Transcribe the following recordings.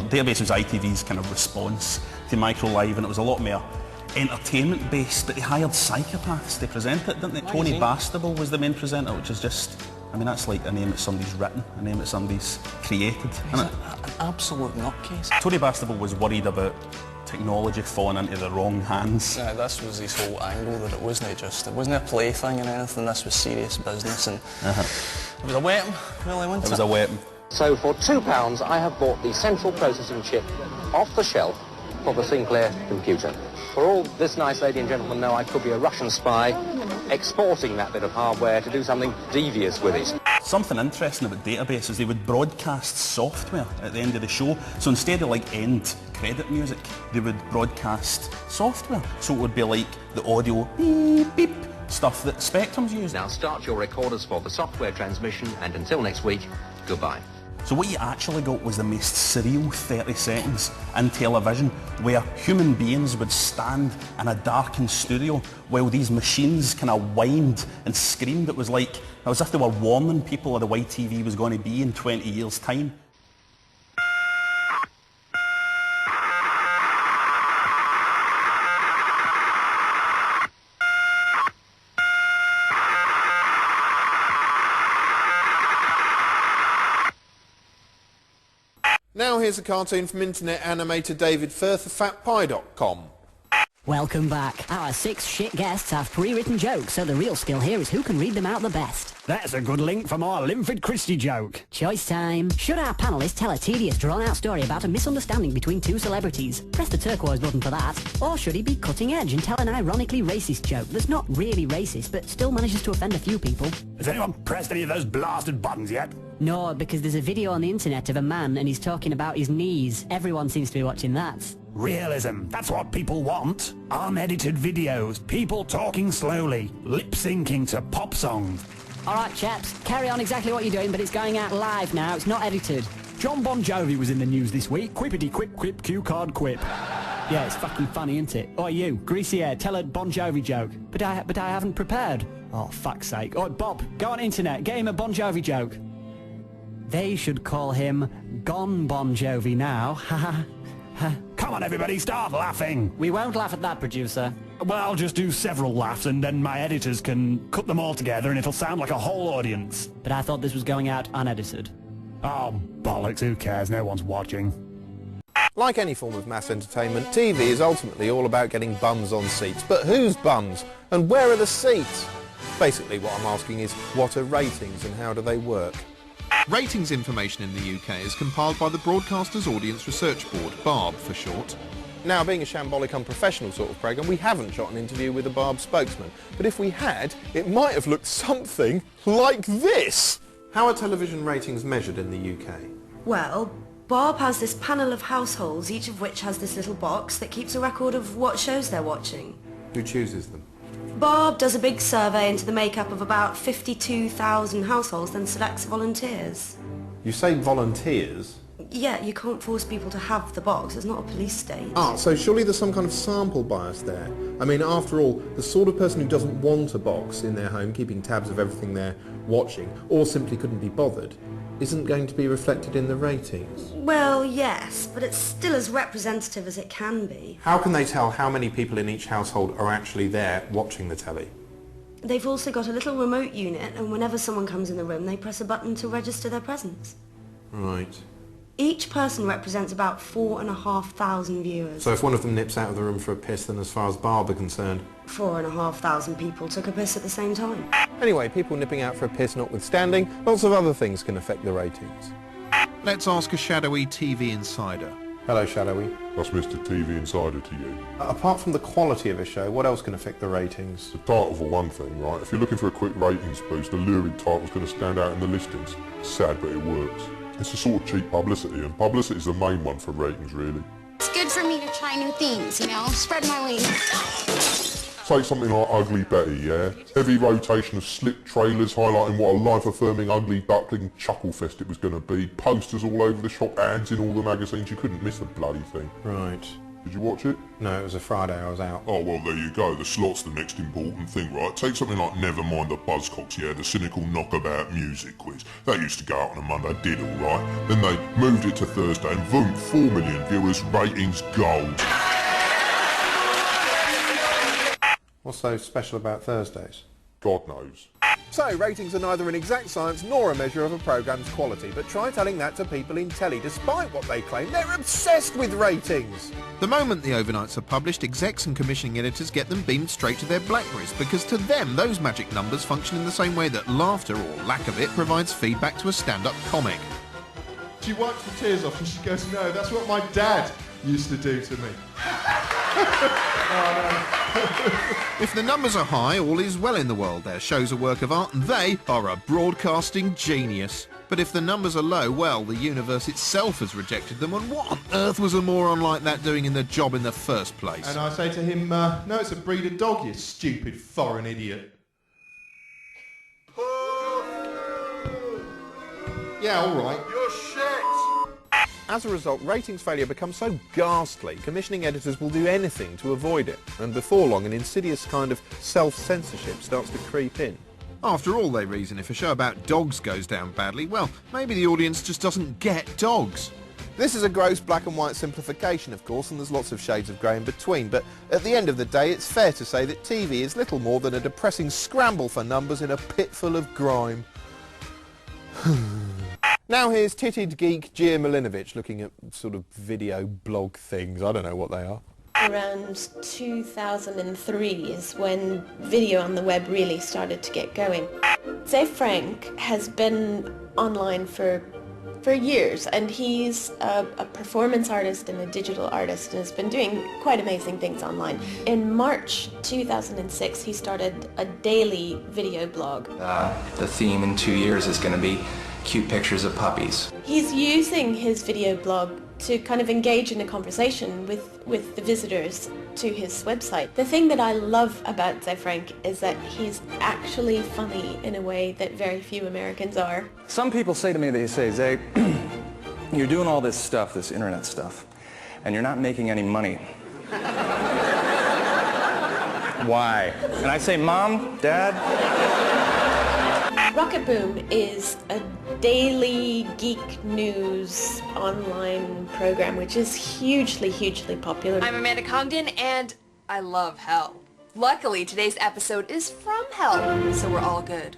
Database was ITV's kind of response to Micro Live, and it was a lot more entertainment based, but they hired psychopaths to present it, didn't they? Tony Bastable was the main presenter, which is just, I mean, that's like a name that somebody's written, a name that somebody's created. He's an absolute nutcase. Tony Bastable was worried about technology falling into the wrong hands. Yeah, this was his whole angle, that it wasn't a plaything and anything, this was serious business, and it was a weapon, really, wasn't it? It was a weapon. So for £2, I have bought the central processing chip off the shelf for the Sinclair computer. For all this nice lady and gentleman know, I could be a Russian spy exporting that bit of hardware to do something devious with it. Something interesting about Database is they would broadcast software at the end of the show. So instead of like end credit music, they would broadcast software. So it would be like the audio beep beep stuff that Spectrum's used. Now start your recorders for the software transmission, and until next week, goodbye. So what you actually got was the most surreal 30 seconds in television, where human beings would stand in a darkened studio while these machines kind of whined and screamed. It was as if they were warning people of the way TV was going to be in 20 years' time. Now here's a cartoon from internet animator David Firth of fatpie.com. Welcome back. Our 6 shit guests have pre-written jokes, so the real skill here is who can read them out the best. That's a good link for my Linford Christie joke. Choice time. Should our panellists tell a tedious, drawn-out story about a misunderstanding between 2 celebrities? Press the turquoise button for that. Or should he be cutting edge and tell an ironically racist joke that's not really racist, but still manages to offend a few people? Has anyone pressed any of those blasted buttons yet? No, because there's a video on the internet of a man and he's talking about his knees. Everyone seems to be watching that. Realism, that's what people want. Unedited videos, people talking slowly, lip-syncing to pop songs. Alright chaps, carry on exactly what you're doing, but it's going out live now, it's not edited. John Bon Jovi was in the news this week. Quippity quip quip cue card quip. Yeah, it's fucking funny, isn't it? Oh, you, greasy hair, tell a Bon Jovi joke. But I haven't prepared. Oh, fuck's sake. Oh, Bob, go on internet, get him a Bon Jovi joke. They should call him Gone Bon Jovi now. Ha ha. Come on everybody, start laughing! We won't laugh at that, producer. Well, I'll just do several laughs and then my editors can cut them all together and it'll sound like a whole audience. But I thought this was going out unedited. Oh, bollocks, who cares? No one's watching. Like any form of mass entertainment, TV is ultimately all about getting bums on seats. But whose bums? And where are the seats? Basically what I'm asking is, what are ratings and how do they work? Ratings information in the UK is compiled by the Broadcasters Audience Research Board, BARB for short. Now, being a shambolic, unprofessional sort of programme, we haven't shot an interview with a BARB spokesman. But if we had, it might have looked something like this. How are television ratings measured in the UK? Well, BARB has this panel of households, each of which has this little box that keeps a record of what shows they're watching. Who chooses them? BARB does a big survey into the makeup of about 52,000 households, then selects volunteers. You say volunteers? Yeah, you can't force people to have the box. It's not a police state. Ah, so surely there's some kind of sample bias there. I mean, after all, the sort of person who doesn't want a box in their home, keeping tabs of everything they're watching, or simply couldn't be bothered, isn't going to be reflected in the ratings. Well, yes, but it's still as representative as it can be. How can they tell how many people in each household are actually there watching the telly? They've also got a little remote unit, and whenever someone comes in the room, they press a button to register their presence. Right. Each person represents about 4,500 viewers. So if one of them nips out of the room for a piss, then as far as BARB are concerned... 4,500 people took a piss at the same time. Anyway, people nipping out for a piss notwithstanding, lots of other things can affect the ratings. Let's ask a shadowy TV insider. Hello, Shadowy. That's Mr. TV Insider to you. Apart from the quality of a show, what else can affect the ratings? The title for one thing, right? If you're looking for a quick ratings boost, the lurid title's going to stand out in the listings. Sad, but it works. It's a sort of cheap publicity, and publicity is the main one for ratings, really. It's good for me to try new things, you know, spread my wings. Take something like Ugly Betty, yeah? Heavy rotation of slick trailers highlighting what a life-affirming ugly duckling chuckle-fest it was going to be. Posters all over the shop, ads in all the magazines. You couldn't miss the bloody thing. Right. Did you watch it? No, it was a Friday, I was out. Oh, well, there you go. The slot's the next important thing, right? Take something like Nevermind the Buzzcocks, yeah, the cynical knockabout music quiz. That used to go out on a Monday, did all right. Then they moved it to Thursday and boom, 4 million viewers, ratings gold. What's so special about Thursdays? God knows. So, ratings are neither an exact science nor a measure of a programme's quality, but try telling that to people in telly. Despite what they claim, they're obsessed with ratings. The moment the overnights are published, execs and commissioning editors get them beamed straight to their Blackberries, because to them those magic numbers function in the same way that laughter, or lack of it, provides feedback to a stand-up comic. She wipes the tears off and she goes, no, that's what my dad used to do to me. If the numbers are high, all is well in the world. Their show's a work of art and they are a broadcasting genius. But if the numbers are low, well, the universe itself has rejected them, and what on earth was a moron like that doing in the job in the first place? And I say to him, no, it's a breed of dog, you stupid foreign idiot. Yeah, all right. You're shit! As a result, ratings failure becomes so ghastly, commissioning editors will do anything to avoid it. And before long, an insidious kind of self-censorship starts to creep in. After all, they reason, if a show about dogs goes down badly, well, maybe the audience just doesn't get dogs. This is a gross black and white simplification, of course, and there's lots of shades of grey in between, but at the end of the day, it's fair to say that TV is little more than a depressing scramble for numbers in a pit full of grime. Now here's titted geek Gia Milinovich looking at sort of video blog things. I don't know what they are. Around 2003 is when video on the web really started to get going. Dave Frank has been online for years, and he's a performance artist and a digital artist and has been doing quite amazing things online. In March 2006 he started a daily video blog. The theme in 2 years is going to be cute pictures of puppies. He's using his video blog to kind of engage in a conversation with the visitors to his website. The thing that I love about Dave Frank is that he's actually funny in a way that very few Americans are. Some people say to me, they say, Zay, you're doing all this stuff, this internet stuff, and you're not making any money. Why? And I say, Mom, Dad? Rocket Boom is a daily geek news online program which is hugely, hugely popular. I'm Amanda Congdon and I love hell. Luckily, today's episode is from hell, so we're all good.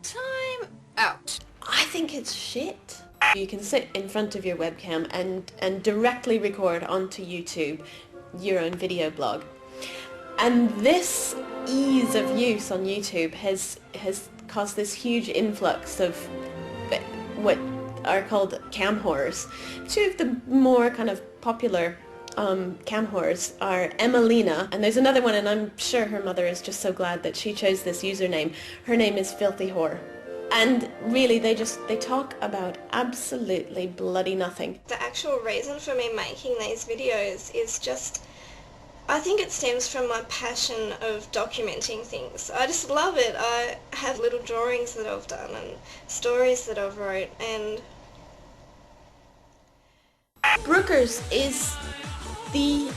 Time out. I think it's shit. You can sit in front of your webcam and directly record onto YouTube your own video blog. And this ease of use on YouTube has caused this huge influx of what are called cam horrors. Two of the more kind of popular cam horrors are Emelina, and there's another one, and I'm sure her mother is just so glad that she chose this username. Her name is Filthy Whore. And really they talk about absolutely bloody nothing. The actual reason for me making these videos is just, I think it stems from my passion of documenting things. I just love it. I have little drawings that I've done and stories that I've wrote, and Brookers is the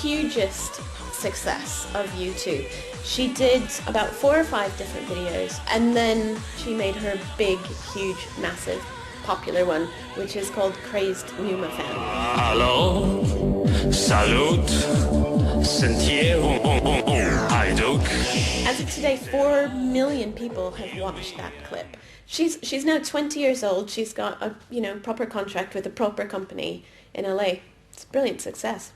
hugest success of YouTube. She did about 4 or 5 different videos, and then she made her big, huge, massive, popular one, which is called Crazed Numa Fan. Hello, salute, sentier, As of today, 4 million people have watched that clip. She's now 20 years old. She's got a proper contract with a proper company in LA. It's a brilliant success.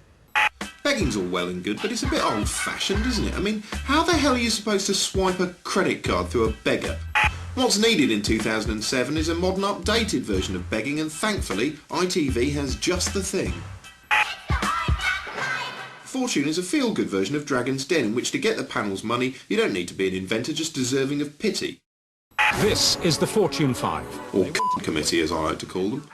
Begging's all well and good, but it's a bit old-fashioned, isn't it? I mean, how the hell are you supposed to swipe a credit card through a beggar? What's needed in 2007 is a modern, updated version of begging, and thankfully, ITV has just the thing. Fortune is a feel-good version of Dragon's Den, in which to get the panel's money, you don't need to be an inventor, just deserving of pity. This is the Fortune 5. Or committee, as I like to call them.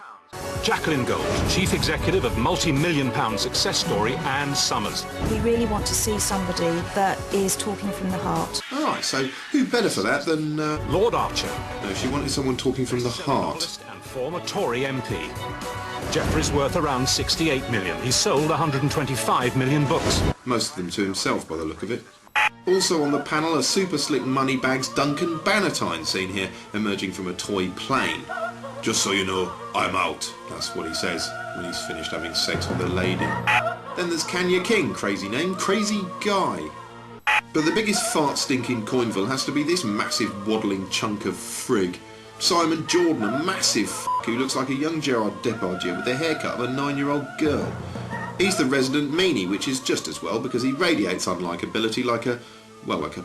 Jacqueline Gold, Chief Executive of multi-million-pound success story Ann Summers. We really want to see somebody that is talking from the heart. All right, so who better for that than... Lord Archer. No, she wanted someone talking from the heart. And former Tory MP. Jeffrey's worth around 68 million. He's sold 125 million books. Most of them to himself by the look of it. Also on the panel, a super slick moneybags Duncan Bannatyne seen here, emerging from a toy plane. Just so you know, I'm out. That's what he says when he's finished having sex with a lady. Then there's Kenya King, crazy name, Crazy Guy. But the biggest fart stink in Coinville has to be this massive waddling chunk of frig. Simon Jordan, a massive f*** who looks like a young Gerard Depardieu with the haircut of a 9-year-old girl. He's the resident meanie, which is just as well because he radiates unlikability like a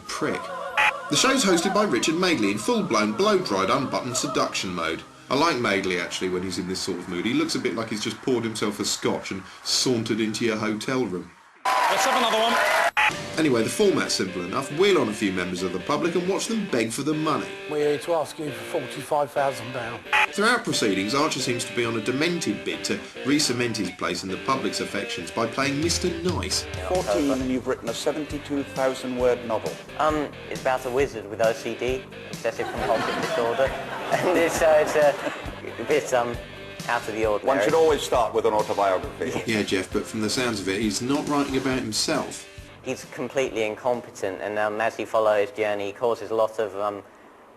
prick. The show's hosted by Richard Madeley in full-blown, blow-dried, unbuttoned seduction mode. I like Madeley actually when he's in this sort of mood. He looks a bit like he's just poured himself a scotch and sauntered into your hotel room. Let's have another one. Anyway, the format's simple enough. Wheel on a few members of the public and watch them beg for the money. We're here to ask you for £45,000. Throughout proceedings, Archer seems to be on a demented bid to re-cement his place in the public's affections by playing Mr. Nice. 14 and you've written a 72,000-word novel. It's about a wizard with OCD, obsessive compulsive disorder, and it's a bit out of the ordinary. One should always start with an autobiography. Yeah, Jeff, but from the sounds of it, he's not writing about himself. He's completely incompetent, and as he follows his journey, he causes a lot of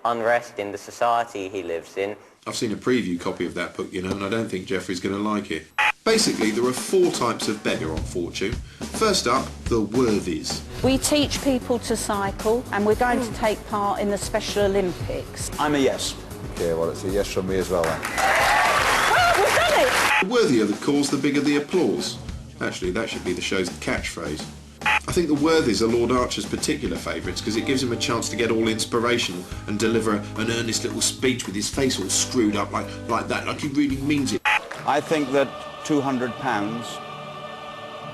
unrest in the society he lives in. I've seen a preview copy of that book, you know, and I don't think Jeffrey's going to like it. Basically, there are 4 types of beggar on Fortune. First up, the worthies. We teach people to cycle, and we're going to take part in the Special Olympics. I'm a yes. Okay, well, it's a yes from me as well then. We've done it! The worthier the cause, the bigger the applause. Actually, that should be the show's catchphrase. I think the worthies are Lord Archer's particular favourites because it gives him a chance to get all inspirational and deliver an earnest little speech with his face all screwed up like that, like he really means it. I think that £200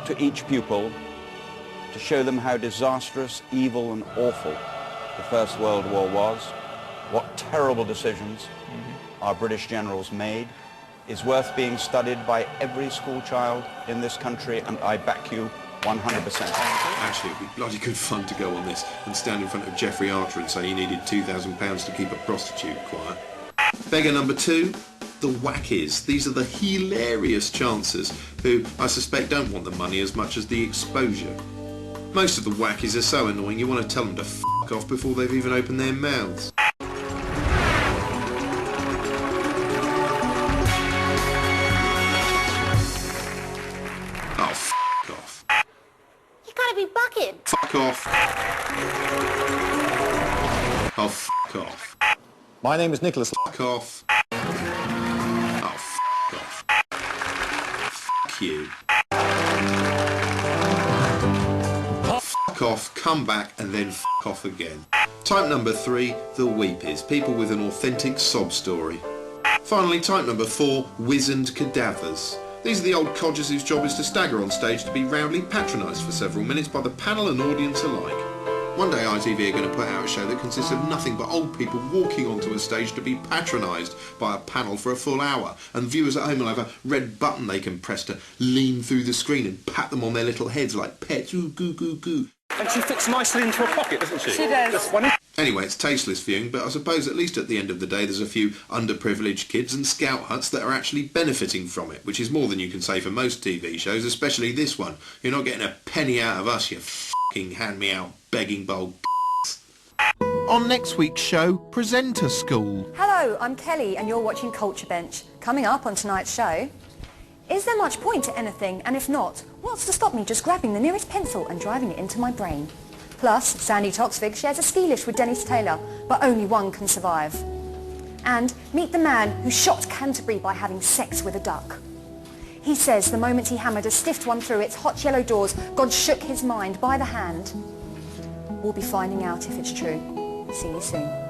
to each pupil to show them how disastrous, evil and awful the First World War was, what terrible decisions our British generals made, is worth being studied by every school child in this country, and I back you 100%. Actually, it'd be bloody good fun to go on this and stand in front of Jeffrey Archer and say he needed £2,000 to keep a prostitute quiet. Beggar number 2, the wackies. These are the hilarious chancers who I suspect don't want the money as much as the exposure. Most of the wackies are so annoying you want to tell them to f*** off before they've even opened their mouths. Be bucking. Fuck off. Oh, fuck off. My name is Nicholas. Fuck off. Oh, fuck off. Fuck you. Fuck off, come back, and then fuck off again. Type number 3, the weepies. People with an authentic sob story. Finally, type number 4, wizened cadavers. These are the old codgers whose job is to stagger on stage to be roundly patronised for several minutes by the panel and audience alike. One day ITV are going to put out a show that consists of nothing but old people walking onto a stage to be patronised by a panel for a full hour, and viewers at home will have a red button they can press to lean through the screen and pat them on their little heads like pets. Ooh, goo, goo, goo. And she fits nicely into a pocket, doesn't she? She does. Anyway, it's tasteless viewing, but I suppose at least at the end of the day there's a few underprivileged kids and scout huts that are actually benefiting from it, which is more than you can say for most TV shows, especially this one. You're not getting a penny out of us, you f***ing hand-me-out begging bowl On next week's show, Presenter School. Hello, I'm Kelly and you're watching Culture Bench. Coming up on tonight's show, is there much point to anything, and if not, what's to stop me just grabbing the nearest pencil and driving it into my brain? Plus, Sandy Toksvig shares a ski lift with Dennis Taylor, but only one can survive. And meet the man who shot Canterbury by having sex with a duck. He says the moment he hammered a stiff one through its hot yellow doors, God shook his mind by the hand. We'll be finding out if it's true. See you soon.